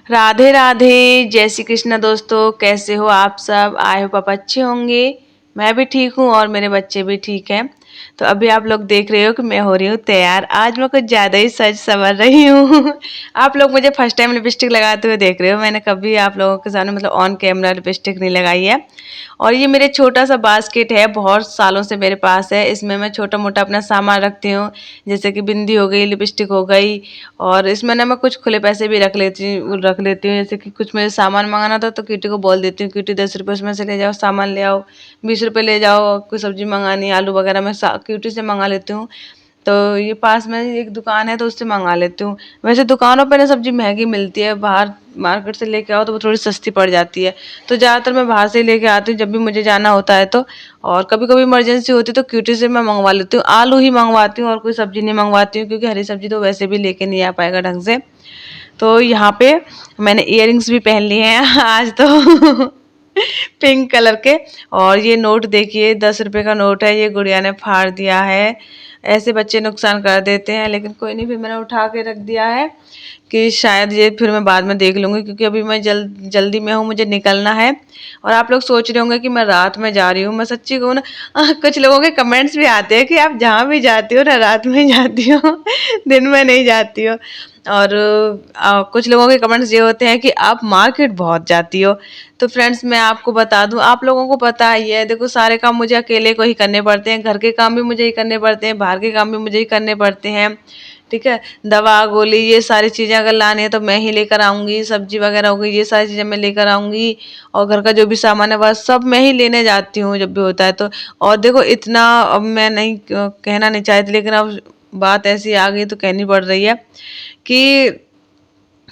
राधे राधे। जय श्री कृष्ण दोस्तों, कैसे हो आप सब? आए हो पापा अच्छे होंगे। मैं भी ठीक हूँ और मेरे बच्चे भी ठीक हैं। तो अभी आप लोग देख रहे हो कि मैं हो रही हूँ तैयार। आज मैं कुछ ज़्यादा ही सज संवर रही हूँ। आप लोग मुझे फर्स्ट टाइम लिपस्टिक लगाते हुए देख रहे हो। मैंने कभी आप लोगों के सामने मतलब ऑन कैमरा लिपस्टिक नहीं लगाई है। और ये मेरे छोटा सा बास्केट है, बहुत सालों से मेरे पास है। इसमें मैं छोटा मोटा अपना सामान रखती हूँ, जैसे कि बिंदी हो गई, लिपस्टिक हो गई। और इसमें ना मैं कुछ खुले पैसे भी रख लेती हूँ। जैसे कि कुछ मुझे सामान मंगाना था तो क्यूटी को बोल देती हूँ, क्यूटी 10 रुपये उसमें से ले जाओ, सामान ले आओ। 20 रुपये ले जाओ, कोई सब्जी मंगानी आलू वगैरह मैं क्यूटी से मंगा लेती हूँ। तो ये पास में एक दुकान है तो उससे मंगा लेती हूँ। वैसे दुकानों पे ना सब्जी महंगी मिलती है, बाहर मार्केट से लेके आओ तो वो थोड़ी सस्ती पड़ जाती है। तो ज़्यादातर मैं बाहर से ही लेके आती हूँ जब भी मुझे जाना होता है तो। और कभी कभी इमरजेंसी होती है तो क्यूटी से मैं मंगवा लेती हूँ। आलू ही मंगवाती हूँ और कोई सब्जी नहीं मंगवाती हूँ, क्योंकि हरी सब्जी तो वैसे भी लेके नहीं आ पाएगा ढंग से। तो यहाँ पे मैंने इयररिंग्स भी पहन लिए हैं आज तो पिंक कलर के। और ये नोट देखिए, 10 रुपए का नोट है, ये गुड़िया ने फाड़ दिया है। ऐसे बच्चे नुकसान कर देते हैं, लेकिन कोई नहीं, फिर मैंने उठा के रख दिया है कि शायद ये फिर मैं बाद में देख लूँगी, क्योंकि अभी मैं जल्दी में हूँ, मुझे निकलना है। और आप लोग सोच रहे होंगे कि मैं रात में जा रही हूँ। मैं सच्ची कहूँ ना, कुछ लोगों के कमेंट्स भी आते हैं कि आप जहाँ भी जाती हो ना रात में जाती हो, दिन में नहीं जाती हो। और कुछ लोगों के कमेंट्स ये होते हैं कि आप मार्केट बहुत जाती हो। तो फ्रेंड्स, मैं आपको बता दूं, आप लोगों को पता ही है, देखो सारे काम मुझे अकेले को ही करने पड़ते हैं। घर के काम भी मुझे ही करने पड़ते हैं, बाहर के काम भी मुझे ही करने पड़ते हैं। ठीक है। दवा गोली ये सारी चीज़ें अगर लानी है तो मैं ही लेकर आऊँगी। सब्जी वगैरह हो गई, ये सारी चीज़ें मैं लेकर आऊँगी। और घर का जो भी सामान है वह सब मैं ही लेने जाती हूँ जब भी होता है तो। और देखो इतना अब मैं नहीं कहना नहीं चाहती, लेकिन अब बात ऐसी आ गई तो कहनी पड़ रही है कि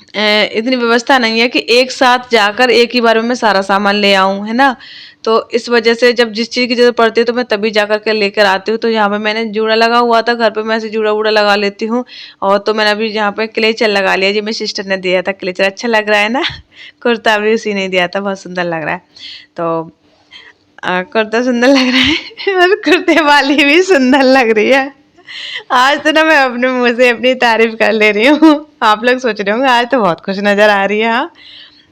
इतनी व्यवस्था नहीं है कि एक साथ जाकर एक ही बार में मैं सारा सामान ले आऊं, है ना। तो इस वजह से जब जिस चीज़ की जरूरत पड़ती है तो मैं तभी जाकर के लेकर आती हूँ। तो यहाँ पे मैंने जूड़ा लगा हुआ था घर पे, मैं ऐसे जूड़ा वूड़ा लगा लेती हूँ। और तो मैंने अभी यहाँ पे क्लेचर लगा लिया, जी मेरी सिस्टर ने दिया था क्लेचर, अच्छा लग रहा है ना। कुर्ता भी उसी ने दिया था, बहुत सुंदर लग रहा है। तो कुर्ता सुंदर लग रहा है और कुर्ते वाली भी सुंदर लग रही है। आज तो ना मैं अपने मुंह से अपनी तारीफ कर ले रही हूँ। आप लोग सोच रहे होंगे आज तो बहुत खुश नजर आ रही है। हाँ।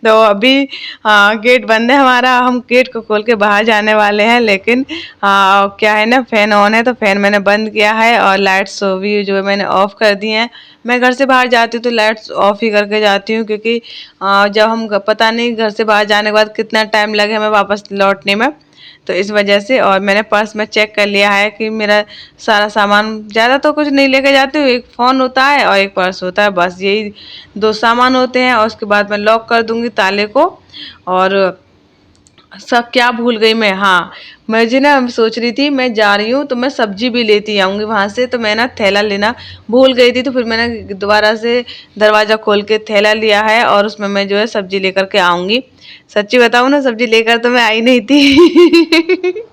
तो अभी हाँ, गेट बंद है हमारा, हम गेट को खोल के बाहर जाने वाले हैं, लेकिन हाँ क्या है ना, फैन ऑन है तो फैन मैंने बंद किया है और लाइट्स भी जो है मैंने ऑफ कर दी हैं। मैं घर से बाहर जाती हूँ तो लाइट्स ऑफ ही करके जाती हूँ, क्योंकि जब हम पता नहीं घर से बाहर जाने के बाद कितना टाइम लगे हमें वापस लौटने में। तो इस वजह से। और मैंने पर्स में चेक कर लिया है कि मेरा सारा सामान, ज़्यादा तो कुछ नहीं लेके जाती हूँ, एक फ़ोन होता है और एक पर्स होता है, बस यही दो सामान होते हैं। और उसके बाद मैं लॉक कर दूंगी ताले को। और सब क्या भूल गई मैं, हाँ, मुझे ना सोच रही थी मैं जा रही हूँ तो मैं सब्जी भी लेती आऊँगी वहाँ से, तो मैं ना थैला लेना भूल गई थी। तो फिर मैंने दोबारा से दरवाज़ा खोल के थैला लिया है और उसमें मैं जो है सब्जी लेकर के आऊँगी। सच्ची बताऊँ ना, सब्जी लेकर तो मैं आई नहीं थी।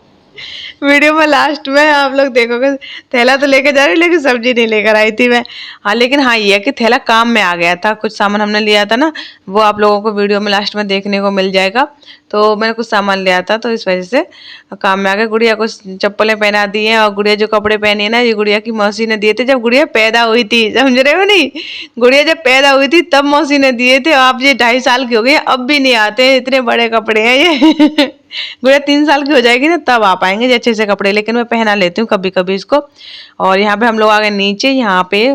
वीडियो में लास्ट में आप लोग देखोगे, थैला तो लेके जा रही लेकिन सब्जी नहीं लेकर आई थी मैं। हाँ, लेकिन हाँ ये है कि थैला काम में आ गया था, कुछ सामान हमने लिया था ना, वो आप लोगों को वीडियो में लास्ट में देखने को मिल जाएगा। तो मैंने कुछ सामान लिया था तो इस वजह से काम में आ गया। गुड़िया को चप्पलें पहना दी हैं, और गुड़िया जो कपड़े पहनी है ना, ये गुड़िया की मौसी ने दिए थे जब गुड़िया पैदा हुई थी, समझ रहे हो नहीं। गुड़िया जब पैदा हुई थी तब मौसी ने दिए थे, आप ये 2.5 साल की हो गई अब भी नहीं आते, इतने बड़े कपड़े हैं ये। गुड़िया 3 साल की हो जाएगी ना तब आ पाएंगे ये अच्छे से कपड़े, लेकिन मैं पहना लेती हूँ कभी कभी इसको। और यहाँ पे हम लोग आ गए नीचे। यहाँ पे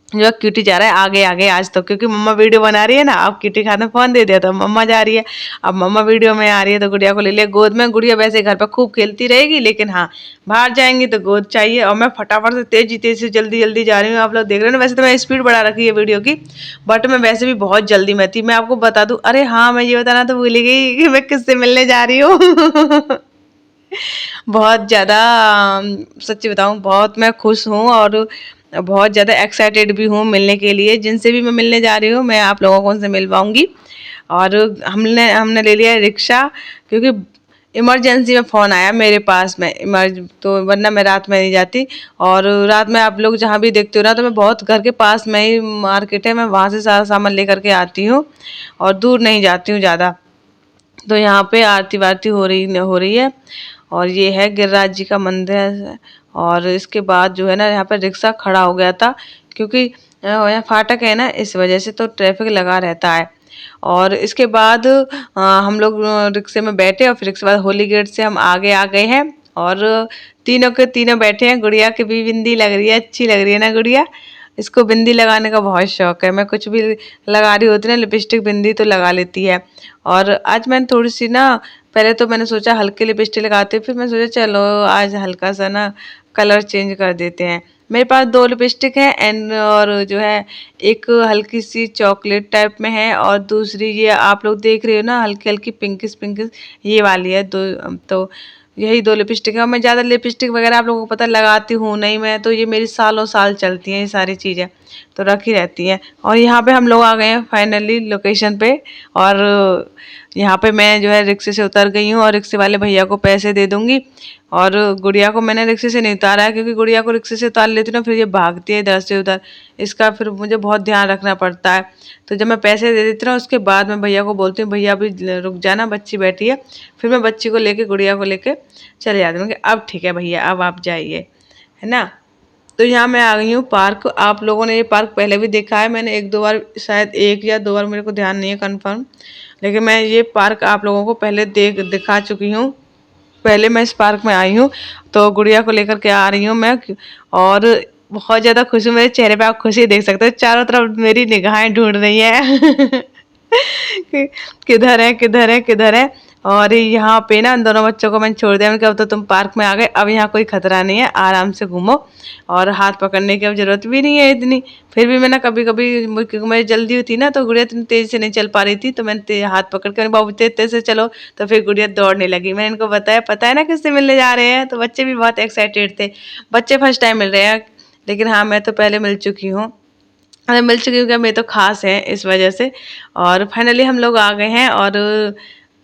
जो क्यूटी जा रहा है आगे आगे आज तो, क्योंकि मम्मा वीडियो बना रही है ना, अब क्यूटी खाने फोन दे दिया तो मम्मा जा रही है। अब मम्मा वीडियो में आ रही है तो गुड़िया को ले लिया गोद में। गुड़िया वैसे घर पर खूब खेलती रहेगी, लेकिन हाँ बाहर जाएंगी तो गोद चाहिए। और मैं फटाफट से तेजी तेजी से जल्दी जल्दी जा रही हूँ, आप लोग देख रहे हो ना। वैसे तो मैं स्पीड बढ़ा रखी है वीडियो की, बट मैं वैसे भी बहुत जल्दी में थी। मैं आपको बता दूं, अरे हाँ मैं ये बताना तो भूल ही गई कि मैं किससे मिलने जा रही हूँ। बहुत ज़्यादा सच्ची बताऊँ बहुत मैं खुश हूँ और बहुत ज़्यादा एक्साइटेड भी हूँ मिलने के लिए। जिनसे भी मैं मिलने जा रही हूँ मैं आप लोगों को उनसे मिलवाऊंगी। और हमने हमने ले लिया है रिक्शा, क्योंकि इमरजेंसी में फ़ोन आया मेरे पास में, इमरज तो वरना मैं रात में नहीं जाती। और रात में आप लोग जहाँ भी देखते हो ना, तो मैं बहुत घर के पास में ही मार्केट है, मैं वहाँ से सारा सामान लेकर के आती हूँ और दूर नहीं जाती हूँ ज़्यादा। तो यहाँ पे आरती वारती हो रही है। और ये है गिरिराज जी का मंदिर है। और इसके बाद जो है ना, यहाँ पे रिक्शा खड़ा हो गया था, क्योंकि यहाँ फाटक है ना, इस वजह से तो ट्रैफिक लगा रहता है। और इसके बाद हम लोग रिक्शे में बैठे और फिर इसके बाद होली गेट से हम आगे आ गए हैं। और तीनों के तीनों बैठे हैं। गुड़िया की भी बिंदी लग रही है, अच्छी लग रही है ना गुड़िया। इसको बिंदी लगाने का बहुत शौक है। मैं कुछ भी लगा रही होती ना, लिपस्टिक बिंदी तो लगा लेती है। और आज मैंने थोड़ी सी ना, पहले तो मैंने सोचा हल्की लिपस्टिक लगाते, फिर मैं सोचा चलो आज हल्का सा ना कलर चेंज कर देते हैं। मेरे पास 2 लिपस्टिक है एंड और जो है एक हल्की सी चॉकलेट टाइप में है, और दूसरी ये आप लोग देख रहे हो ना हल्की हल्की पिंकिश पिंकिश, ये वाली है। तो यही 2 लिपस्टिक है। और मैं ज़्यादा लिपस्टिक वगैरह आप लोगों को पता लगाती हूँ नहीं मैं, तो ये मेरी सालों साल चलती हैं ये सारी चीज़ें, तो रखी रहती हैं। और यहाँ पे हम लोग आ गए हैं फाइनली लोकेशन पे। और यहाँ पे मैं जो है रिक्शे से उतर गई हूँ और रिक्शे वाले भैया को पैसे दे दूँगी। और गुड़िया को मैंने रिक्शे से नहीं उतारा है, क्योंकि गुड़िया को रिक्शे से उतार लेती हूँ ना, फिर ये भागती है इधर से उधर। इसका फिर मुझे बहुत ध्यान रखना पड़ता है। तो जब मैं पैसे दे देती हूँ उसके बाद मैं भैया को बोलती हूँ भैया अभी रुक जाना, बच्ची बैठी है। फिर मैं बच्ची को लेके, गुड़िया को लेके चले जाती हूँ कि अब ठीक है भैया, अब आप जाइए, है ना। तो यहाँ मैं आ गई हूँ पार्क। आप लोगों ने ये पार्क पहले भी देखा है, मैंने 1-2 बार, शायद 1 या 2 बार, मेरे को ध्यान नहीं है कंफर्म, लेकिन मैं ये पार्क आप लोगों को पहले दिखा चुकी हूँ। पहले मैं इस पार्क में आई हूँ, तो गुड़िया को लेकर के आ रही हूँ मैं। और बहुत ज़्यादा खुश हूँ, मेरे चेहरे पे आप खुशी देख सकते हो। चारों तरफ मेरी निगाहें ढूंढ रही हैं किधर है किधर है किधर है। और यहाँ पे ना दोनों बच्चों को मैंने छोड़ दिया। मैंने कहा अब तो तुम पार्क में आ गए, अब यहाँ कोई खतरा नहीं है, आराम से घूमो। और हाथ पकड़ने की अब जरूरत भी नहीं है इतनी। फिर भी मैं ना कभी कभी, क्योंकि मेरी जल्दी होती ना, तो गुड़िया इतनी तेज से नहीं चल पा रही थी, तो मैंने हाथ पकड़ के बाबू तेज तेज से चलो। तो फिर गुड़िया दौड़ने लगी। मैंने इनको बताया पता है ना किससे मिलने जा रहे हैं, तो बच्चे भी बहुत एक्साइटेड थे। बच्चे फर्स्ट टाइम मिल रहे हैं, लेकिन हाँ मैं तो पहले मिल चुकी हूँ। अरे मिल चुकी हूँ क्या, मैं तो खास है इस वजह से। और फाइनली हम लोग आ गए हैं। और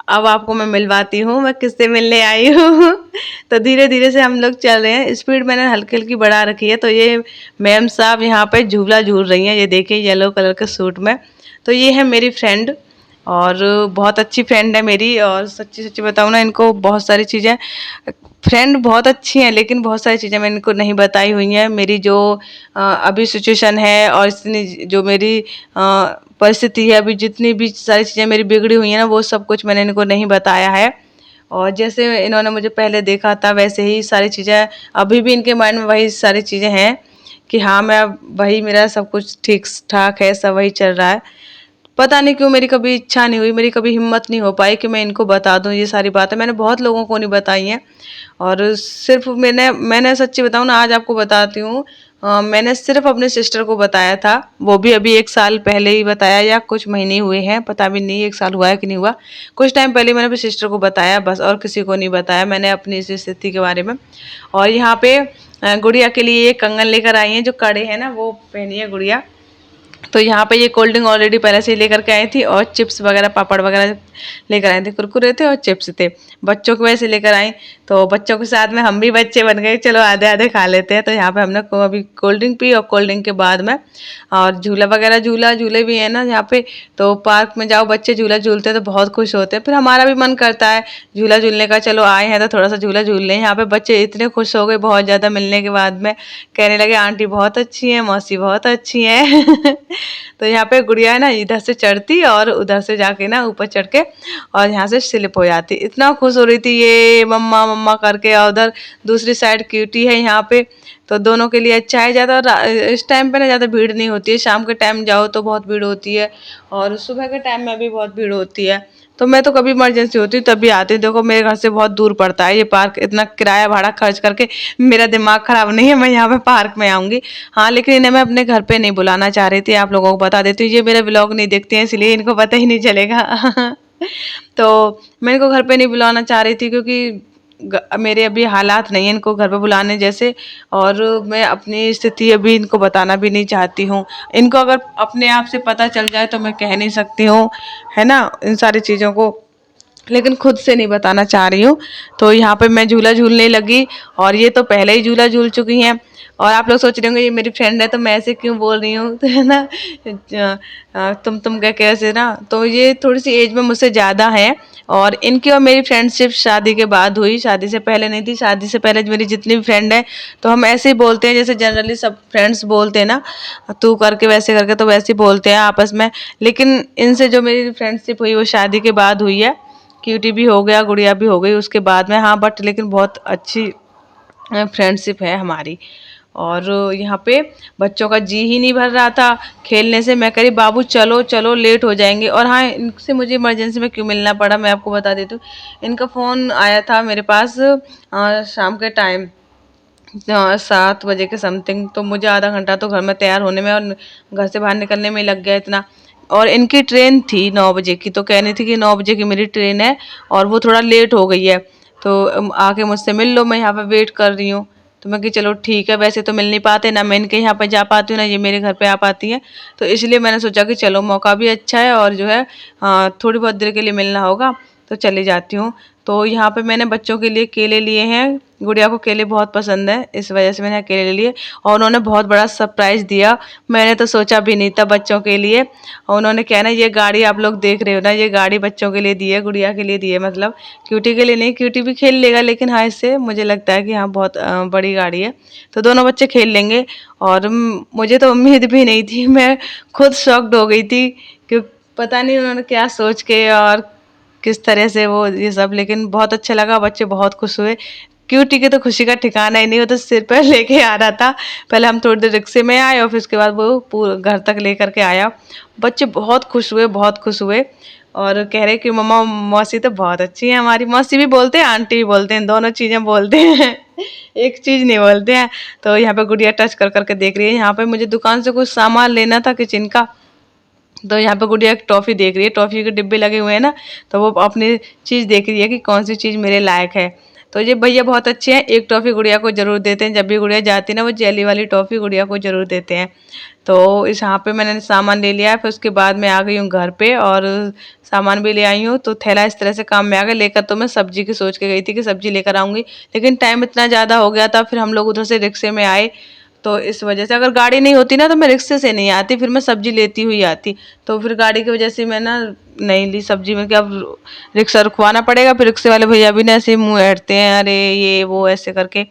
अब आपको मैं मिलवाती हूँ मैं किससे मिलने आई हूँ तो धीरे धीरे से हम लोग चल रहे हैं। स्पीड मैंने हल्की हल्की बढ़ा रखी है। तो ये मैम साहब यहाँ पे झूला झूल रही हैं, ये देखिए येलो कलर के सूट में। तो ये है मेरी फ्रेंड, और बहुत अच्छी फ्रेंड है मेरी। और सच्ची सच्ची बताऊँ ना, इनको बहुत सारी चीज़ें, फ्रेंड बहुत अच्छी हैं, लेकिन बहुत सारी चीज़ें मैंने इनको नहीं बताई हुई हैं। मेरी जो अभी सिचुएशन है, और इतनी जो मेरी परिस्थिति है, अभी जितनी भी सारी चीज़ें मेरी बिगड़ी हुई हैं ना, वो सब कुछ मैंने इनको नहीं बताया है। और जैसे इन्होंने मुझे पहले देखा था, वैसे ही सारी चीज़ें अभी भी इनके माइंड में वही सारी चीज़ें हैं कि हाँ मैं वही, मेरा सब कुछ ठीक ठाक है, सब वही चल रहा है। पता नहीं क्यों मेरी कभी इच्छा नहीं हुई, मेरी कभी हिम्मत नहीं हो पाई कि मैं इनको बता दूं ये सारी बातें। मैंने बहुत लोगों को नहीं बताई हैं। और सिर्फ मैंने सच्ची बताऊं ना, आज आपको बताती हूँ। मैंने सिर्फ अपने सिस्टर को बताया था, वो भी अभी 1 साल पहले ही बताया, या कुछ महीने हुए हैं, पता भी नहीं 1 साल हुआ है कि नहीं हुआ। कुछ टाइम पहले मैंने अपनी सिस्टर को बताया बस, और किसी को नहीं बताया मैंने अपनी इस स्थिति के बारे में। और यहाँ पे गुड़िया के लिए ये कंगन लेकर आई हैं, जो कड़े हैं ना वो पहनी है गुड़िया। तो यहाँ पे ये कोल्ड ड्रिंक ऑलरेडी पहले से ही लेकर के आई थी, और चिप्स वगैरह पापड़ वगैरह लेकर आए थे, कुरकुरे थे और चिप्स थे। बच्चों को वैसे लेकर आई, तो बच्चों के साथ में हम भी बच्चे बन गए, चलो आधे आधे खा लेते हैं। तो यहाँ पे हमने अभी कोल्ड ड्रिंक पी, और कोल्ड ड्रिंक के बाद में और झूला वगैरह, झूले भी है ना यहाँ पे। तो पार्क में जाओ, बच्चे झूला झूलते हैं तो बहुत खुश होते हैं, फिर हमारा भी मन करता है झूला झूलने का। चलो आए हैं तो थोड़ा सा झूला झूल लें। यहाँ पे बच्चे इतने खुश हो गए बहुत ज़्यादा मिलने के बाद में, कहने लगे आंटी बहुत अच्छी हैं, मौसी बहुत अच्छी हैं तो यहाँ पे गुड़िया है ना, इधर से चढ़ती और उधर से जाके ना ऊपर चढ़ के और यहाँ से स्लिप हो जाती। इतना खुश हो रही थी ये मम्मा मम्मा करके। और उधर दूसरी साइड क्यूटी है यहाँ पे, तो दोनों के लिए अच्छा है। ज़्यादा इस टाइम पे ना ज़्यादा भीड़ नहीं होती है, शाम के टाइम जाओ तो बहुत भीड़ होती है, और सुबह के टाइम में भी बहुत भीड़ होती है। तो मैं तो कभी इमरजेंसी होती हूँ तभी आती हूँ। देखो मेरे घर से बहुत दूर पड़ता है ये पार्क, इतना किराया भाड़ा खर्च करके मेरा दिमाग ख़राब नहीं है मैं यहाँ पे पार्क में आऊँगी। हाँ लेकिन इन्हें मैं अपने घर पे नहीं बुलाना चाह रही थी, आप लोगों को बता देती हूँ। ये मेरा व्लॉग नहीं देखते हैं, इसलिए इनको पता ही नहीं चलेगा तो मैं इनको घर पे नहीं बुलाना चाह रही थी, क्योंकि मेरे अभी हालात नहीं है इनको घर पे बुलाने जैसे। और मैं अपनी स्थिति अभी इनको बताना भी नहीं चाहती हूँ। इनको अगर अपने आप से पता चल जाए तो मैं कह नहीं सकती हूँ, है ना, इन सारी चीज़ों को, लेकिन खुद से नहीं बताना चाह रही हूँ। तो यहाँ पे मैं झूला झूलने लगी, और ये तो पहले ही झूला झूल चुकी हैं। और आप लोग सोच रहे होंगे ये मेरी फ्रेंड है तो मैं ऐसे क्यों बोल रही हूँ तो है ना, तुम क्या कैसे ना, तो ये थोड़ी सी एज में मुझसे ज़्यादा है। और इनकी और मेरी फ्रेंडशिप शादी के बाद हुई, शादी से पहले नहीं थी। शादी से पहले मेरी जितनी भी फ्रेंड है तो हम ऐसे ही बोलते हैं जैसे जनरली सब फ्रेंड्स बोलते हैं ना, तू करके वैसे करके, तो वैसे ही बोलते हैं आपस में। लेकिन इनसे जो मेरी फ्रेंडशिप हुई वो शादी के बाद हुई है। क्यूटी भी हो गया, गुड़िया भी हो गई उसके बाद में, हाँ, बट लेकिन बहुत अच्छी फ्रेंडशिप है हमारी। और यहाँ पे बच्चों का जी ही नहीं भर रहा था खेलने से। मैं कह रही बाबू चलो चलो लेट हो जाएंगे। और हाँ, इनसे मुझे इमरजेंसी में क्यों मिलना पड़ा मैं आपको बता देती हूँ। इनका फ़ोन आया था मेरे पास शाम के टाइम 7 बजे के समथिंग। तो मुझे आधा घंटा तो घर में तैयार होने में और घर से बाहर निकलने में लग गया इतना। और इनकी ट्रेन थी 9 बजे की, तो कहनी थी कि 9 बजे की मेरी ट्रेन है और वो थोड़ा लेट हो गई है, तो आके मुझसे मिल लो, मैं यहाँ पे वेट कर रही हूँ। तो मैं कि चलो ठीक है, वैसे तो मिल नहीं पाते ना, मैं इनके यहाँ पे जा पाती हूँ ना ये मेरे घर पे आ पाती हैं। तो इसलिए मैंने सोचा कि चलो मौका भी अच्छा है और जो है थोड़ी बहुत देर के लिए मिलना होगा तो चली जाती हूँ। तो यहाँ पे मैंने बच्चों के लिए केले लिए हैं। गुड़िया को केले बहुत पसंद है, इस वजह से मैंने केले ले लिए। और उन्होंने बहुत बड़ा सरप्राइज़ दिया, मैंने तो सोचा भी नहीं था बच्चों के लिए। और उन्होंने क्या है ना, ये गाड़ी आप लोग देख रहे हो ना, ये गाड़ी बच्चों के लिए दी है, गुड़िया के लिए दी है, मतलब क्यूटी के लिए नहीं। क्यूटी भी खेल लेगा लेकिन हाँ, इससे मुझे लगता है कि हाँ बहुत बड़ी गाड़ी है तो दोनों बच्चे खेल लेंगे। और मुझे तो उम्मीद भी नहीं थी, मैं खुद शॉक्ड हो गई थी कि पता नहीं उन्होंने क्या सोच के और किस तरह से वो ये सब, लेकिन बहुत अच्छा लगा, बच्चे बहुत खुश हुए। क्यूटी के तो खुशी का ठिकाना ही नहीं, वो तो सिर पर लेके आ रहा था। पहले हम थोड़ी देर रिक्शे में आए और फिर उसके बाद वो पूरे घर तक लेकर के आया। बच्चे बहुत खुश हुए, बहुत खुश हुए। और कह रहे कि मम्मा मौसी तो बहुत अच्छी है हमारी। मौसी भी बोलते हैं, आंटी भी बोलते हैं, दोनों चीज़ें बोलते हैं एक चीज़ नहीं बोलते हैं। तो यहाँ पे गुड़िया टच कर करके देख रही है। यहाँ पे मुझे दुकान से कुछ सामान लेना था किचन का, तो यहाँ पे गुड़िया एक टॉफ़ी देख रही है, टॉफ़ी के डिब्बे लगे हुए हैं ना, तो वो अपनी चीज़ देख रही है कि कौन सी चीज़ मेरे लायक है। तो ये भैया बहुत अच्छे हैं, एक टॉफ़ी गुड़िया को ज़रूर देते हैं। जब भी गुड़िया जाती है ना, वो जेली वाली टॉफ़ी गुड़िया को ज़रूर देते हैं। तो इस यहाँ पे मैंने सामान ले लिया है। फिर उसके बाद मैं आ गई हूँ घर पे और सामान भी ले आई हूँ। तो थैला इस तरह से काम में आ गया लेकर। तो मैं सब्जी की सोच के गई थी कि सब्जी लेकर आऊँगी, लेकिन टाइम इतना ज़्यादा हो गया था। फिर हम लोग उधर से रिक्शे में आए, तो इस वजह से अगर गाड़ी नहीं होती ना तो मैं रिक्शे से नहीं आती, फिर मैं सब्जी लेती हुई आती। तो फिर गाड़ी की वजह से मैं ना नहीं ली सब्जी में, कि अब रिक्शा रुकवाना पड़ेगा। फिर रिक्शे वाले भैया भी ना ऐसे मुँह ऐंठते हैं, अरे ये वो ऐसे करके।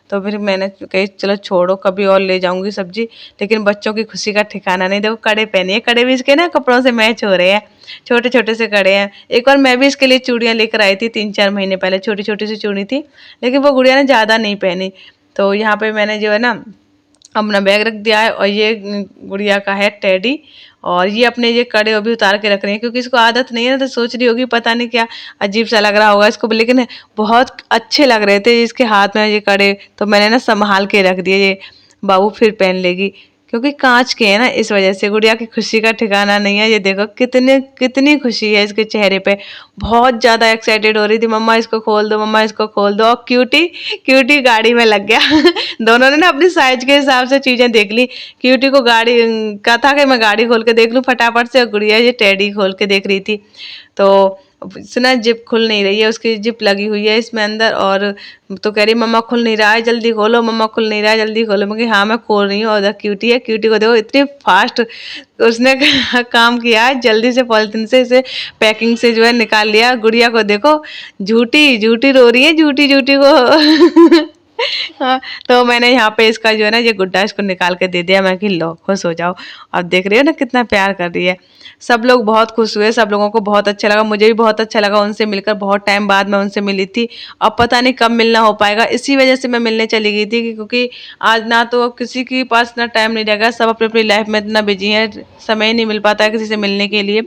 तो फिर मैंने कही चलो छोड़ो, कभी और ले जाऊंगी सब्जी। लेकिन बच्चों की खुशी का ठिकाना नहीं। देखो कड़े पहने हैं, कड़े भी इसके ना कपड़ों से मैच हो रहे हैं, छोटे छोटे से कड़े हैं। एक बार मैं भी इसके लिए चूड़ियाँ लेकर आई थी 3-4 महीने पहले, छोटी छोटी सी चूड़ी थी, लेकिन वो गुड़िया ने ज़्यादा नहीं पहनी। तो यहाँ पे मैंने जो है ना अपना बैग रख दिया है। और ये गुड़िया का है टेडी। और ये अपने ये कड़े अभी उतार के रख रही है क्योंकि इसको आदत नहीं है ना, तो सोच रही होगी पता नहीं क्या अजीब सा लग रहा होगा इसको, लेकिन बहुत अच्छे लग रहे थे इसके हाथ में ये कड़े। तो मैंने ना संभाल के रख दिए, ये बाबू फिर पहन लेगी, क्योंकि कांच के हैं ना, इस वजह से। गुड़िया की खुशी का ठिकाना नहीं है। ये देखो कितने कितनी खुशी है इसके चेहरे पे, बहुत ज़्यादा एक्साइटेड हो रही थी, मम्मा इसको खोल दो, मम्मा इसको खोल दो। और क्यूटी क्यूटी गाड़ी में लग गया दोनों ने ना अपनी साइज के हिसाब से चीज़ें देख ली। क्यूटी को गाड़ी का था कि मैं गाड़ी खोल के देख लूँ फटाफट से, और गुड़िया ये टेडी खोल के देख रही थी। तो सुना जिप खुल नहीं रही है, उसकी जिप लगी हुई है इसमें अंदर। और तो कह रही मम्मा खुल नहीं रहा है, जल्दी खोलो, मम्मा खुल नहीं रहा है, जल्दी खोलो। मैं हाँ मैं खोल रही हूँ। और क्यूटी है, क्यूटी को देखो इतनी फास्ट उसने काम किया है, जल्दी से पॉलिथीन से इसे पैकिंग से जो है निकाल लिया। गुड़िया को देखो झूठी झूठी रो रही है, झूठी झूठी को हाँ, तो मैंने यहाँ पे इसका जो है ना ये गुड्डा इसको निकाल के दे दिया। मैं कि लो खुश हो जाओ। अब देख रही हो ना कितना प्यार कर रही है। सब लोग बहुत खुश हुए, सब लोगों को बहुत अच्छा लगा, मुझे भी बहुत अच्छा लगा उनसे मिलकर। बहुत टाइम बाद मैं उनसे मिली थी, अब पता नहीं कब मिलना हो पाएगा। इसी वजह से मैं मिलने चली गई थी क्योंकि आज ना तो किसी के पास इतना टाइम नहीं रहेगा, सब अपनी अपनी लाइफ में इतना बिजी है, समय नहीं मिल पाता है किसी से मिलने के लिए।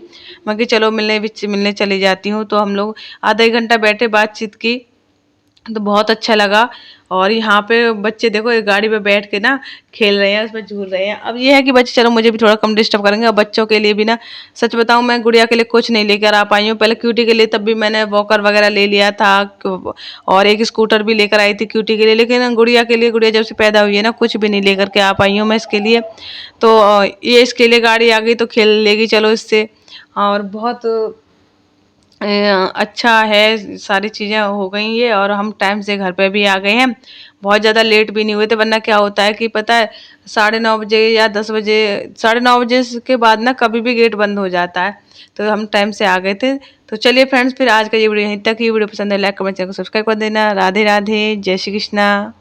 मैं कि चलो मिलने चली जाती हूँ। तो हम लोग आधा एक घंटा बैठे, बातचीत की, तो बहुत अच्छा लगा। और यहाँ पे बच्चे देखो एक गाड़ी पे बैठ के ना खेल रहे हैं, उसमें झूल रहे हैं। अब ये है कि बच्चे चलो मुझे भी थोड़ा कम डिस्टर्ब करेंगे। और बच्चों के लिए भी ना सच बताऊं, मैं गुड़िया के लिए कुछ नहीं लेकर आ पाई हूँ। पहले क्यूटी के लिए तब भी मैंने वॉकर वगैरह ले लिया था, और एक स्कूटर भी लेकर आई थी क्यूटी के लिए। लेकिन गुड़िया के लिए, गुड़िया जब से पैदा हुई है ना, कुछ भी नहीं लेकर के आ पाई हूँ मैं इसके लिए। तो ये इसके लिए गाड़ी आ गई तो खेल लेगी चलो इससे। और बहुत अच्छा है, सारी चीज़ें हो गई हैं और हम टाइम से घर पे भी आ गए हैं। बहुत ज़्यादा लेट भी नहीं हुए थे, वरना क्या होता है कि पता है, 9:30 बजे या 10 बजे, 9:30 बजे के बाद ना कभी भी गेट बंद हो जाता है। तो हम टाइम से आ गए थे। तो चलिए फ्रेंड्स, फिर आज का ये वीडियो यहीं तक ही। वीडियो पसंद है लाइक कमेंट चैनल को सब्सक्राइब कर देना। राधे राधे, जय श्री कृष्णा।